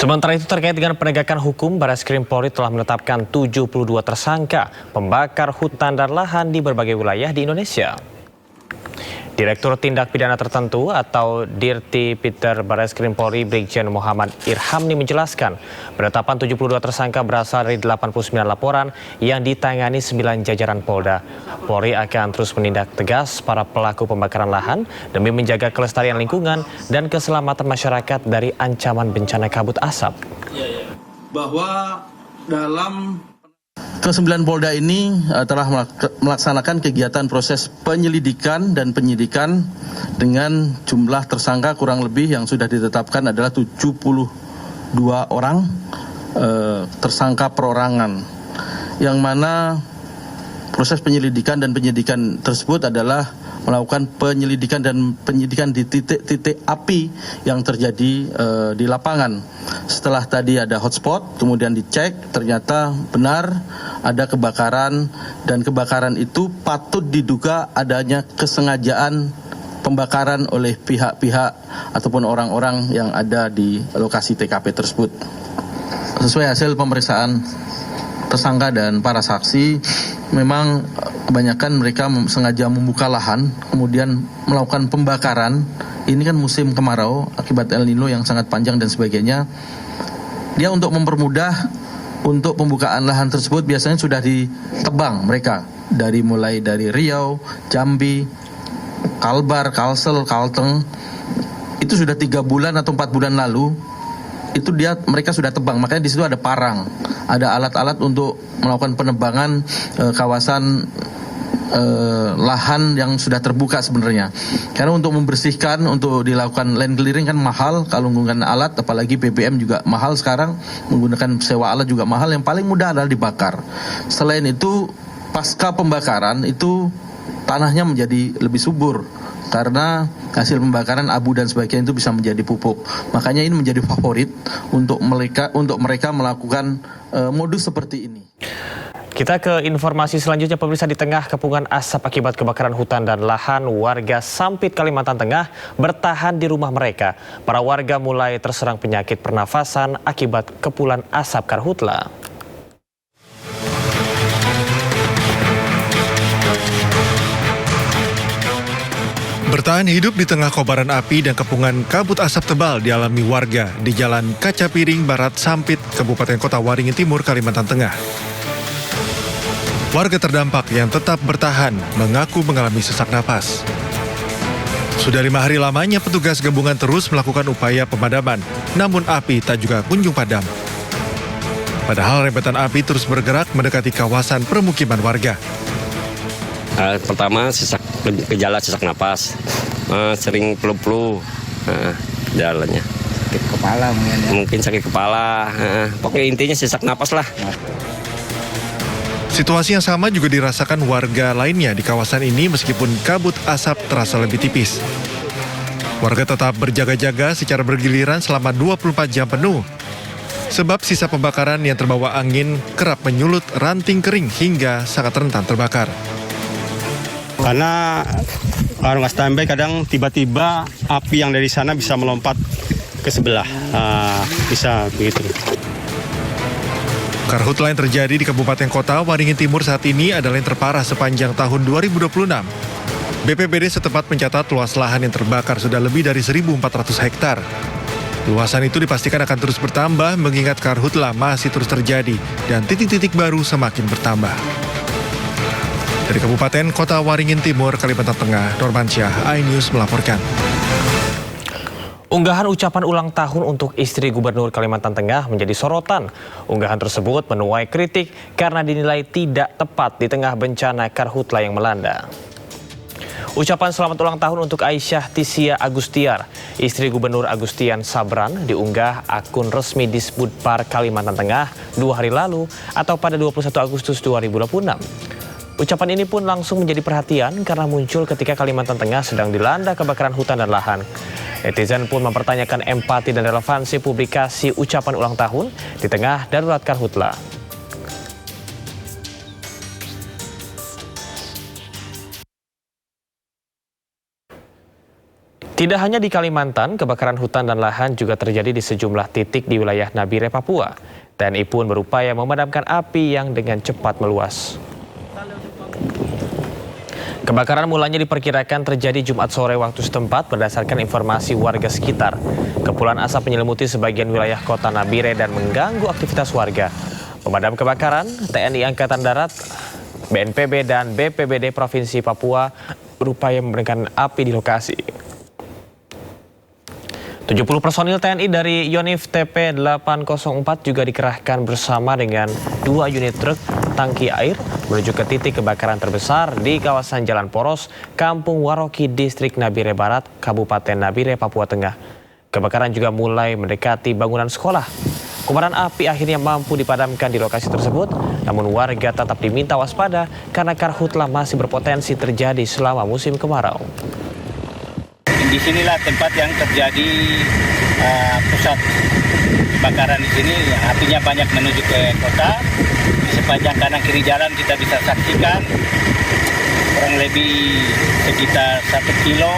Sementara itu terkait dengan penegakan hukum, Barreskrim Polri telah menetapkan 72 tersangka pembakar hutan dan lahan di berbagai wilayah di Indonesia. Direktur Tindak Pidana Tertentu atau Dirti Peter Barreskrim Polri Brigjen Muhammad Irhamni menjelaskan, penetapan 72 tersangka berasal dari 89 laporan yang ditangani 9 jajaran Polda. Polri akan terus menindak tegas para pelaku pembakaran lahan demi menjaga kelestarian lingkungan dan keselamatan masyarakat dari ancaman bencana kabut asap. Bahwa dalam Ke-9 Polda ini telah melaksanakan kegiatan proses penyelidikan dan penyidikan dengan jumlah tersangka kurang lebih yang sudah ditetapkan adalah 72 orang tersangka perorangan, yang mana proses penyelidikan dan penyidikan tersebut adalah melakukan penyelidikan dan penyidikan di titik-titik api yang terjadi di lapangan. Setelah tadi ada hotspot, kemudian dicek, ternyata benar ada kebakaran, dan kebakaran itu patut diduga adanya kesengajaan pembakaran oleh pihak-pihak ataupun orang-orang yang ada di lokasi TKP tersebut. Sesuai hasil pemeriksaan tersangka dan para saksi, memang kebanyakan mereka sengaja membuka lahan, kemudian melakukan pembakaran. Ini kan musim kemarau akibat El Nino yang sangat panjang dan sebagainya. Dia untuk mempermudah untuk pembukaan lahan tersebut biasanya sudah ditebang mereka mulai dari Riau, Jambi, Kalbar, Kalsel, Kalteng. Itu sudah 3 bulan atau 4 bulan lalu. Itu mereka sudah tebang, makanya di situ ada parang, ada alat-alat untuk melakukan penebangan kawasan lahan yang sudah terbuka sebenarnya. Karena untuk membersihkan, untuk dilakukan land clearing kan mahal kalau menggunakan alat, apalagi BBM juga mahal sekarang, menggunakan sewa alat juga mahal. Yang paling mudah adalah dibakar. Selain itu, pasca pembakaran itu tanahnya menjadi lebih subur karena hasil pembakaran abu dan sebagainya itu bisa menjadi pupuk. Makanya ini menjadi favorit untuk mereka melakukan modus seperti ini. Kita ke informasi selanjutnya, pemirsa. Di tengah kepungan asap akibat kebakaran hutan dan lahan, warga Sampit, Kalimantan Tengah bertahan di rumah mereka. Para warga mulai terserang penyakit pernafasan akibat kepulan asap karhutla. Bertahan hidup di tengah kobaran api dan kepungan kabut asap tebal dialami warga di Jalan Kaca Piring Barat Sampit, Kabupaten Kota Waringin Timur, Kalimantan Tengah. Warga terdampak yang tetap bertahan mengaku mengalami sesak napas. Sudah 5 hari lamanya petugas gabungan terus melakukan upaya pemadaman, namun api tak juga kunjung padam. Padahal rentetan api terus bergerak mendekati kawasan permukiman warga. Pertama gejala sesak napas, sering flu-flu jalannya. Sakit kepala mungkin ya? Mungkin sakit kepala, pokoknya intinya sesak napas lah. Situasi yang sama juga dirasakan warga lainnya di kawasan ini meskipun kabut asap terasa lebih tipis. Warga tetap berjaga-jaga secara bergiliran selama 24 jam penuh. Sebab sisa pembakaran yang terbawa angin kerap menyulut ranting kering hingga sangat rentan terbakar. Karena orang standby kadang tiba-tiba api yang dari sana bisa melompat ke sebelah, bisa begitu. Karhutla yang terjadi di Kabupaten Kota Waringin Timur saat ini adalah yang terparah sepanjang tahun 2026. BPBD setempat mencatat luas lahan yang terbakar sudah lebih dari 1.400 hektar. Luasan itu dipastikan akan terus bertambah mengingat karhutla masih terus terjadi dan titik-titik baru semakin bertambah. Dari Kabupaten Kota Waringin Timur, Kalimantan Tengah, Normansyah, iNews melaporkan. Unggahan ucapan ulang tahun untuk istri Gubernur Kalimantan Tengah menjadi sorotan. Unggahan tersebut menuai kritik karena dinilai tidak tepat di tengah bencana karhutla yang melanda. Ucapan selamat ulang tahun untuk Aisyah Tisia Agustiar, istri Gubernur Agustian Sabran, diunggah akun resmi Disbudpar Kalimantan Tengah 2 hari lalu atau pada 21 Agustus 2026. Ucapan ini pun langsung menjadi perhatian karena muncul ketika Kalimantan Tengah sedang dilanda kebakaran hutan dan lahan. Netizen pun mempertanyakan empati dan relevansi publikasi ucapan ulang tahun di tengah darurat karhutla. Tidak hanya di Kalimantan, kebakaran hutan dan lahan juga terjadi di sejumlah titik di wilayah Nabire, Papua. TNI pun berupaya memadamkan api yang dengan cepat meluas. Kebakaran mulanya diperkirakan terjadi Jumat sore waktu setempat berdasarkan informasi warga sekitar. Kepulan asap menyelimuti sebagian wilayah kota Nabire dan mengganggu aktivitas warga. Pemadam kebakaran, TNI Angkatan Darat, BNPB dan BPBD Provinsi Papua berupaya memadamkan api di lokasi. 70 personil TNI dari Yonif TP 804 juga dikerahkan bersama dengan 2 unit truk tangki air menuju ke titik kebakaran terbesar di kawasan Jalan Poros, Kampung Waroki, Distrik Nabire Barat, Kabupaten Nabire, Papua Tengah. Kebakaran juga mulai mendekati bangunan sekolah. Kobaran api akhirnya mampu dipadamkan di lokasi tersebut, namun warga tetap diminta waspada karena karhutla masih berpotensi terjadi selama musim kemarau. Di sinilah tempat yang terjadi pusat kebakaran di sini. Apinya banyak menuju ke kota. Di sepanjang kanan kiri jalan kita bisa saksikan kurang lebih sekitar 1 kilo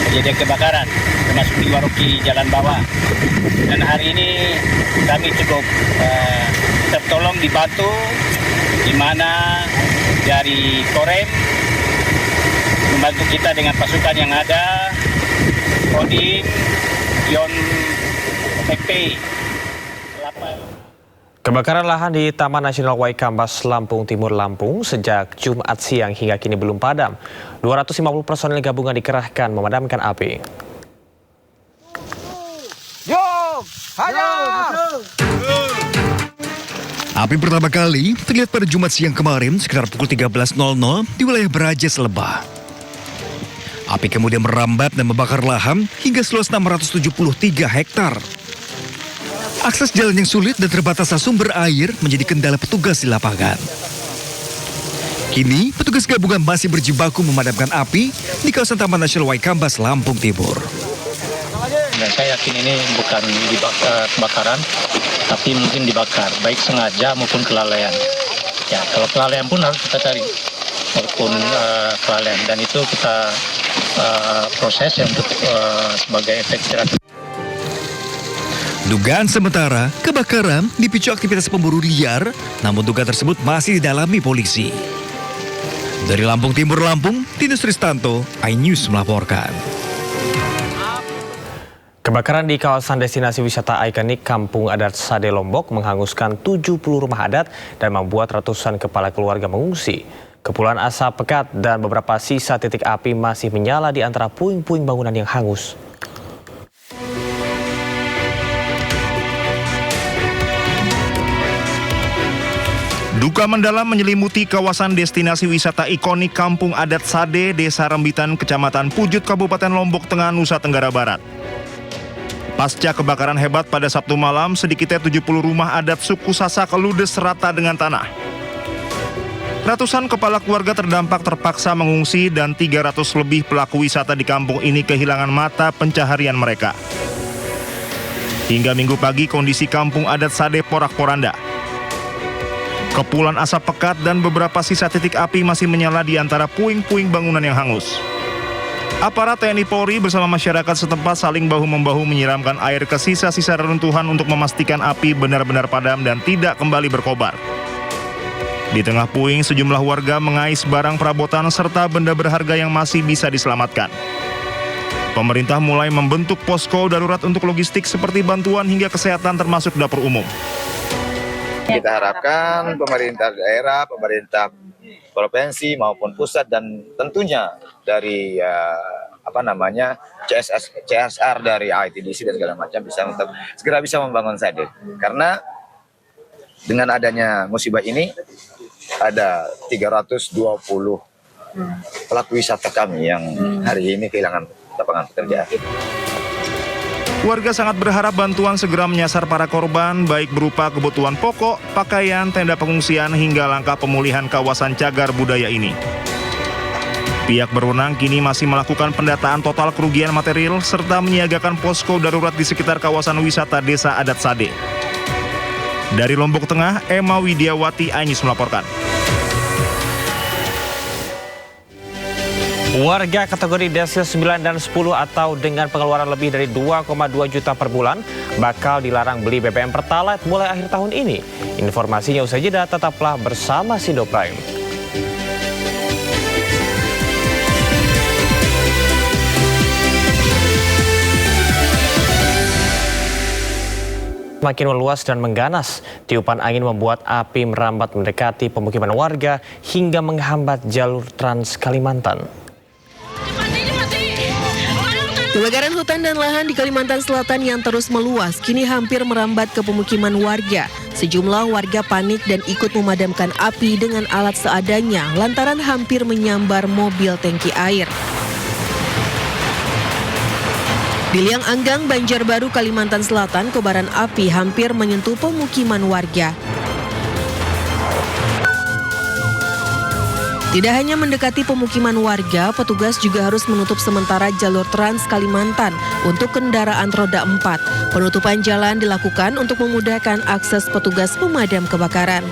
kejadian kebakaran, termasuk di Waroki jalan bawah. Dan hari ini kami cukup tertolong dibantu, di mana dari Korem membantu kita dengan pasukan yang ada, Kodim, Yon PP. Kebakaran lahan di Taman Nasional Waikambas, Lampung Timur, Lampung sejak Jumat siang hingga kini belum padam. 250 personil gabungan dikerahkan memadamkan api. Api pertama kali terlihat pada Jumat siang kemarin sekitar pukul 13.00 di wilayah Berajes, Lebah. Api kemudian merambat dan membakar lahan hingga seluas 673 hektar. Akses jalan yang sulit dan terbatasnya sumber air menjadi kendala petugas di lapangan. Kini, petugas gabungan masih berjibaku memadamkan api di kawasan Taman Nasional Waikambas, Lampung Timur. Dan saya yakin ini bukan kebakaran, tapi mungkin dibakar, baik sengaja maupun kelalaian. Ya, kalau kelalaian pun harus kita cari, maupun kelalaian, dan itu kita proses untuk sebagai efek jerat. Dugaan sementara, kebakaran dipicu aktivitas pemburu liar, namun dugaan tersebut masih didalami polisi. Dari Lampung Timur, Lampung, Tinus Tristanto, iNews melaporkan. Kebakaran di kawasan destinasi wisata ikonik Kampung Adat Sade, Lombok menghanguskan 70 rumah adat dan membuat ratusan kepala keluarga mengungsi. Kepulan asap pekat dan beberapa sisa titik api masih menyala di antara puing-puing bangunan yang hangus. Duka mendalam menyelimuti kawasan destinasi wisata ikonik Kampung Adat Sade, Desa Rembitan, Kecamatan Pujut, Kabupaten Lombok Tengah, Nusa Tenggara Barat. Pasca kebakaran hebat pada Sabtu malam, sedikitnya 70 rumah adat suku Sasak ludes rata dengan tanah. Ratusan kepala keluarga terdampak terpaksa mengungsi dan 300 lebih pelaku wisata di kampung ini kehilangan mata pencaharian mereka. Hingga Minggu pagi kondisi Kampung Adat Sade porak-poranda. Kepulan asap pekat dan beberapa sisa titik api masih menyala di antara puing-puing bangunan yang hangus. Aparat TNI Polri bersama masyarakat setempat saling bahu-membahu menyiramkan air ke sisa-sisa reruntuhan untuk memastikan api benar-benar padam dan tidak kembali berkobar. Di tengah puing, sejumlah warga mengais barang perabotan serta benda berharga yang masih bisa diselamatkan. Pemerintah mulai membentuk posko darurat untuk logistik seperti bantuan hingga kesehatan termasuk dapur umum. Kita harapkan pemerintah daerah, pemerintah provinsi maupun pusat dan tentunya dari CSR dari ITDC dan segala macam bisa untuk segera bisa membangun Sade. Karena dengan adanya musibah ini ada 320 pelaku wisata kami yang hari ini kehilangan lapangan pekerjaan. Warga sangat berharap bantuan segera menyasar para korban, baik berupa kebutuhan pokok, pakaian, tenda pengungsian, hingga langkah pemulihan kawasan cagar budaya ini. Pihak berwenang kini masih melakukan pendataan total kerugian material, serta menyiagakan posko darurat di sekitar kawasan wisata Desa Adat Sade. Dari Lombok Tengah, Emma Widiawati, iNews melaporkan. Warga kategori desil 9 dan 10 atau dengan pengeluaran lebih dari 2,2 juta per bulan bakal dilarang beli BBM Pertalite mulai akhir tahun ini. Informasinya usai jeda, tetaplah bersama Sindo Prime. Makin meluas dan mengganas, tiupan angin membuat api merambat mendekati pemukiman warga hingga menghambat jalur Trans Kalimantan. Kebakaran hutan dan lahan di Kalimantan Selatan yang terus meluas kini hampir merambat ke pemukiman warga. Sejumlah warga panik dan ikut memadamkan api dengan alat seadanya lantaran hampir menyambar mobil tangki air. Di Liang Anggang, Banjarbaru, Kalimantan Selatan, kobaran api hampir menyentuh pemukiman warga. Tidak hanya mendekati pemukiman warga, petugas juga harus menutup sementara jalur Trans Kalimantan untuk kendaraan roda 4. Penutupan jalan dilakukan untuk memudahkan akses petugas pemadam kebakaran.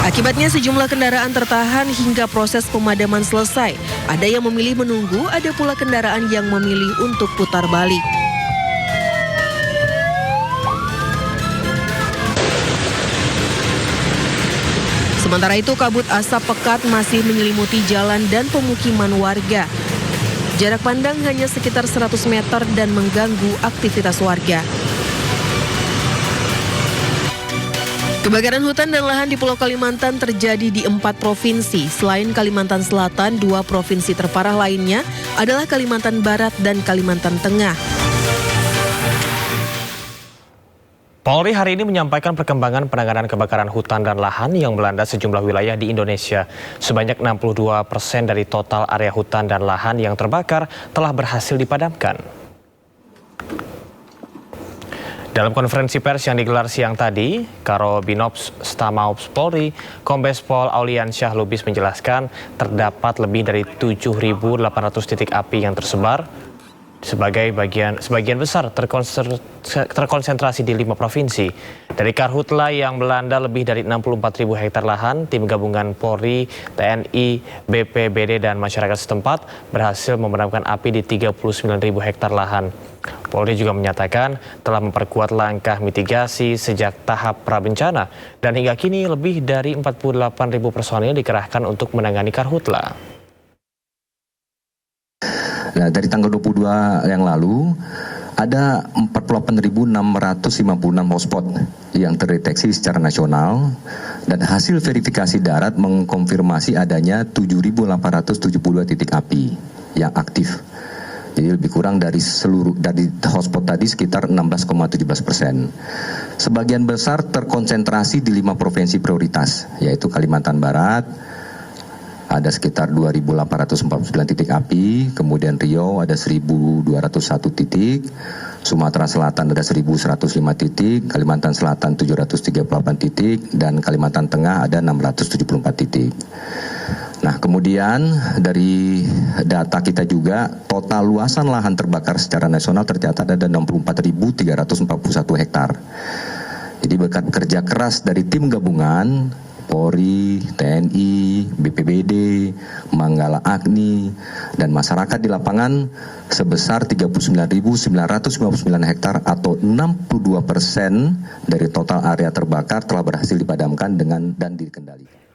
Akibatnya sejumlah kendaraan tertahan hingga proses pemadaman selesai. Ada yang memilih menunggu, ada pula kendaraan yang memilih untuk putar balik. Sementara itu, kabut asap pekat masih menyelimuti jalan dan pemukiman warga. Jarak pandang hanya sekitar 100 meter dan mengganggu aktivitas warga. Kebakaran hutan dan lahan di Pulau Kalimantan terjadi di 4 provinsi. Selain Kalimantan Selatan, 2 provinsi terparah lainnya adalah Kalimantan Barat dan Kalimantan Tengah. Polri hari ini menyampaikan perkembangan penanganan kebakaran hutan dan lahan yang melanda sejumlah wilayah di Indonesia. Sebanyak 62% dari total area hutan dan lahan yang terbakar telah berhasil dipadamkan. Dalam konferensi pers yang digelar siang tadi, Karobinops Stamaups Polri, Kombes Pol Aulian Syah Lubis menjelaskan terdapat lebih dari 7.800 titik api yang tersebar. Sebagian besar terkonsentrasi di 5 provinsi. Dari karhutla yang melanda lebih dari 64.000 hektar lahan, tim gabungan Polri, TNI, BPBD dan masyarakat setempat berhasil memadamkan api di 39.000 hektar lahan. Polri juga menyatakan telah memperkuat langkah mitigasi sejak tahap prabencana dan hingga kini lebih dari 48.000 personil dikerahkan untuk menangani karhutla. Nah, dari tanggal 22 yang lalu ada 48.656 hotspot yang terdeteksi secara nasional dan hasil verifikasi darat mengkonfirmasi adanya 7.872 titik api yang aktif. Jadi lebih kurang dari hotspot tadi sekitar 16,17%. Sebagian besar terkonsentrasi di 5 provinsi prioritas, yaitu Kalimantan Barat, ada sekitar 2.849 titik api, kemudian Riau ada 1.201 titik, Sumatera Selatan ada 1.105 titik, Kalimantan Selatan 738 titik, dan Kalimantan Tengah ada 674 titik. Nah, kemudian dari data kita juga total luasan lahan terbakar secara nasional tercatat ada 64.341 hektar. Jadi berkat kerja keras dari tim gabungan Polri, TNI, BPBD, Manggala Agni, dan masyarakat di lapangan sebesar 39.959 hektar atau 62% dari total area terbakar telah berhasil dipadamkan dan dikendalikan.